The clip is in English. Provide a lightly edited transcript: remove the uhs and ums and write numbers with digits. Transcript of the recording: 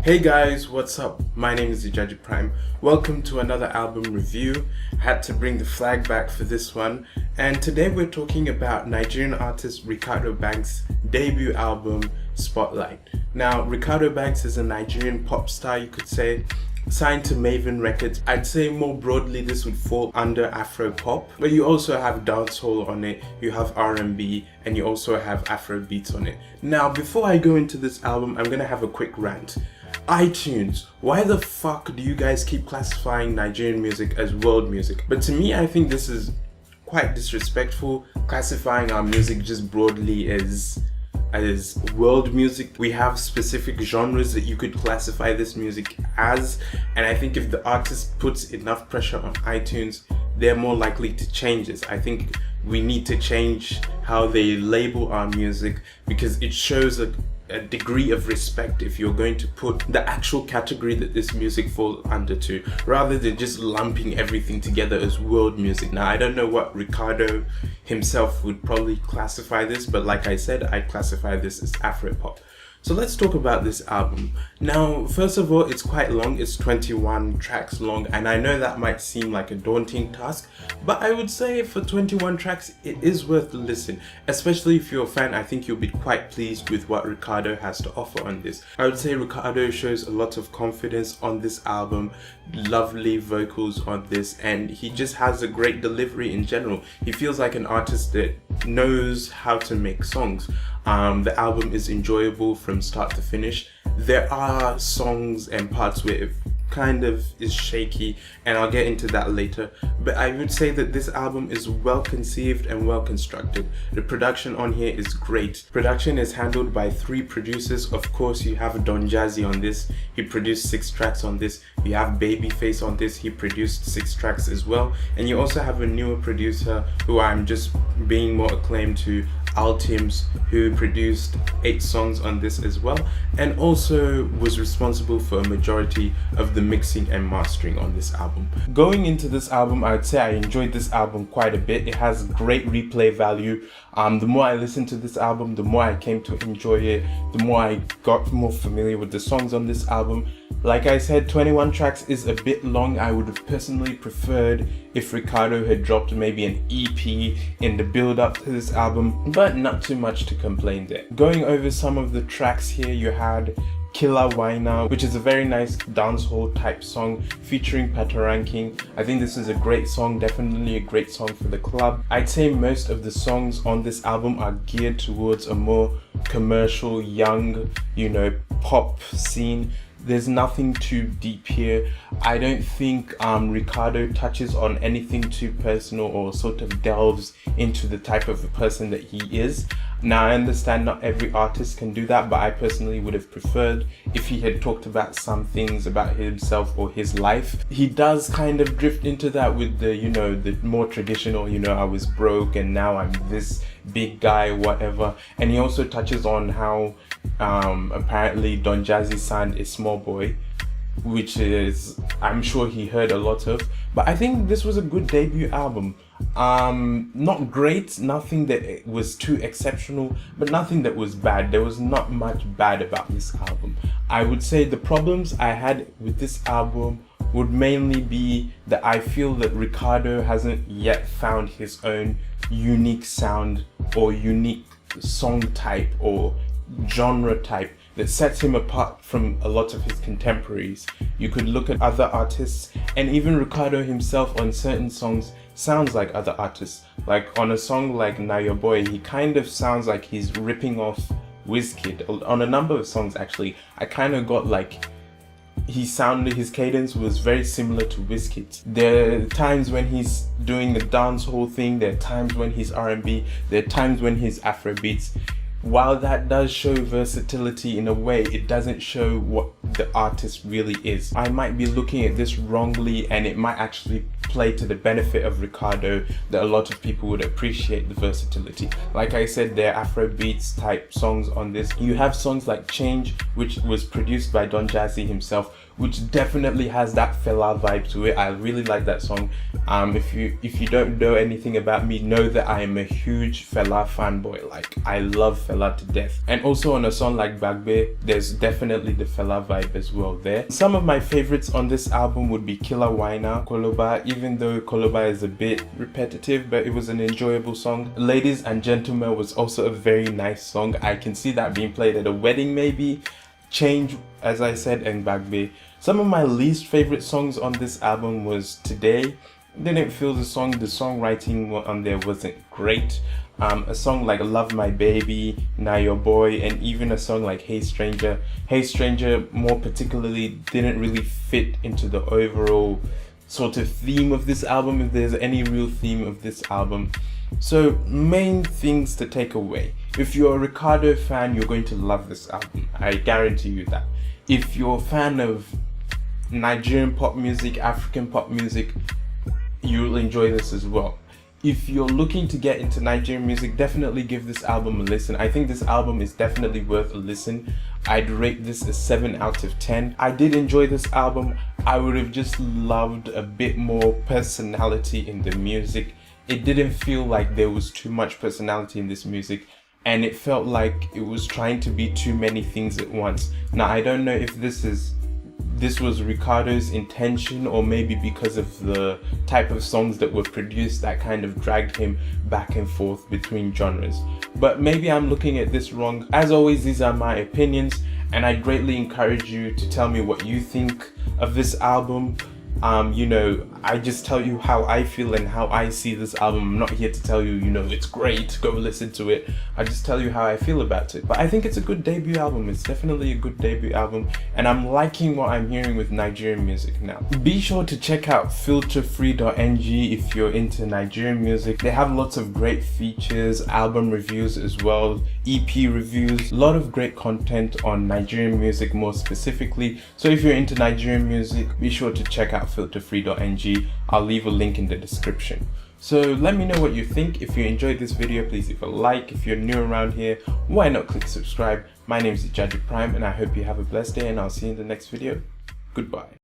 Hey guys, what's up? My name is Reekado Prime. Welcome to another album review. Had to bring the flag back for this one, and today we're talking about Nigerian artist Reekado Banks' debut album, Spotlight. Now, Reekado Banks is a Nigerian pop star, you could say, signed to Maven Records. I'd say more broadly this would fall under Afro pop, but you also have dancehall on it, you have R&B, and you also have Afro beats on it. Now, before I go into this album, I'm gonna have a quick rant. iTunes, why the fuck do you guys keep classifying Nigerian music as world music? But to me, I think this is quite disrespectful, classifying our music just broadly as world music. We have specific genres that you could classify this music as, and I think if the artist puts enough pressure on iTunes, they're more likely to change this. I think we need to change how they label our music, because it shows a degree of respect if you're going to put the actual category that this music falls under to, rather than just lumping everything together as world music. Now, I don't know what Reekado himself would probably classify this, but like I said, I classify this as Afro pop. So let's talk about this album. Now, first of all, it's quite long. It's 21 tracks long, and I know that might seem like a daunting task, but I would say for 21 tracks, it is worth the listen. Especially if you're a fan, I think you'll be quite pleased with what Reekado has to offer on this. I would say Reekado shows a lot of confidence on this album, lovely vocals on this, and he just has a great delivery in general. He feels like an artist that knows how to make songs. The album is enjoyable from start to finish. There are songs and parts where it kind of is shaky, and I'll get into that later, but I would say that this album is well conceived and well constructed. The production on here is great. Production is handled by 3 producers. Of course, you have Don Jazzy on this, he produced 6 tracks on this. You have Babyface on this, he produced 6 tracks as well, and you also have a newer producer who I'm just being more acclaimed to, Altims, who produced 8 songs on this as well, and also was responsible for a majority of the mixing and mastering on this album. Going into this album, I would say I enjoyed this album quite a bit. It has great replay value. The more I listened to this album, the more I came to enjoy it, the more I got more familiar with the songs on this album. Like I said, 21 tracks is a bit long. I would have personally preferred if Reekado had dropped maybe an EP in the build up to this album, but not too much to complain there. Going over some of the tracks here, you had Killer Wina, which is a very nice dancehall type song featuring Patoranking. I think this is a great song, definitely a great song for the club. I'd say most of the songs on this album are geared towards a more commercial, young, pop scene. There's nothing too deep here. I don't think Reekado touches on anything too personal or sort of delves into the type of a person that he is. Now, I understand not every artist can do that, but I personally would have preferred if he had talked about some things about himself or his life. He does kind of drift into that with the, the more traditional, I was broke and now I'm this big guy, whatever. And he also touches on how apparently Don Jazzy's son is Small Boy, which is, I'm sure he heard a lot of. But I think this was a good debut album. Not great, nothing that was too exceptional, but nothing that was bad. There was not much bad about this album. I would say the problems I had with this album would mainly be that I feel that Reekado hasn't yet found his own unique sound or unique song type or genre type that sets him apart from a lot of his contemporaries. You could look at other artists, and even Reekado himself on certain songs sounds like other artists. Like on a song like Now Your Boy, he kind of sounds like he's ripping off Wizkid. On a number of songs actually, I kind of got like his cadence was very similar to Wizkid's. There are times when he's doing the dancehall thing, there are times when he's R&B, there are times when he's Afro beats. While that does show versatility in a way, it doesn't show what the artist really is. I might be looking at this wrongly, and it might actually play to the benefit of Reekado, that a lot of people would appreciate the versatility. Like I said, there are Afro beats type songs on this. You have songs like Change, which was produced by Don Jazzy himself, which definitely has that Fela vibe to it. I really like that song. If you don't know anything about me, know that I am a huge Fela fanboy. Like, I love Fela to death. And also on a song like Bagbe, there's definitely the Fela vibe as well there. Some of my favorites on this album would be Killer Wina, Koloba, even though Koloba is a bit repetitive, but it was an enjoyable song. Ladies and Gentlemen was also a very nice song. I can see that being played at a wedding maybe. Change, as I said, and Bagbe. Some of my least favorite songs on this album was Today. Didn't feel the songwriting on there wasn't great. A song like Love My Baby, Now Your Boy, and even a song like Hey Stranger. Hey Stranger more particularly didn't really fit into the overall sort of theme of this album, if there's any real theme of this album. So main things to take away. If you're a Reekado fan, you're going to love this album. I guarantee you that. If you're a fan of Nigerian pop music, African pop music, you'll enjoy this as well. If you're looking to get into Nigerian music, definitely give this album a listen. I think this album is definitely worth a listen. I'd rate this a 7 out of 10. I did enjoy this album. I would have just loved a bit more personality in the music. It didn't feel like there was too much personality in this music, and it felt like it was trying to be too many things at once. Now, I don't know if this was Reekado's intention, or maybe because of the type of songs that were produced that kind of dragged him back and forth between genres. But maybe I'm looking at this wrong. As always, these are my opinions, and I greatly encourage you to tell me what you think of this album. You know, I just tell you how I feel and how I see this album. I'm not here to tell you, you know, it's great, go listen to it. I just tell you how I feel about it. But I think it's a good debut album. It's definitely a good debut album, and I'm liking what I'm hearing with Nigerian music now. Be sure to check out filterfree.ng if you're into Nigerian music. They have lots of great features, album reviews as well, EP reviews, a lot of great content on Nigerian music more specifically. So if you're into Nigerian music, be sure to check out filterfree.ng. I'll leave a link in the description. So let me know what you think. If you enjoyed this video, please leave a like. If you're new around here, why not click subscribe? My name is Reekado Prime, and I hope you have a blessed day, and I'll see you in the next video. Goodbye.